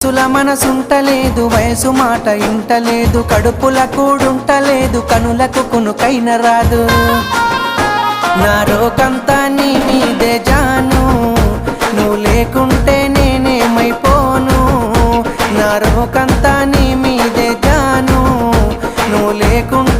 సుల మనసుంటలేదు, వయసు మాట ఇంటలేదు, కడుపుల కూడుంటలేదు, కనులకు కునుకైన రాదు. నా రోకంతా నీ మీదే జాను, నువ్వు లేకుంటే నేనేమైపోను. నా రోకంతా నీ మీదే జాను, నువ్వు లేకుంటే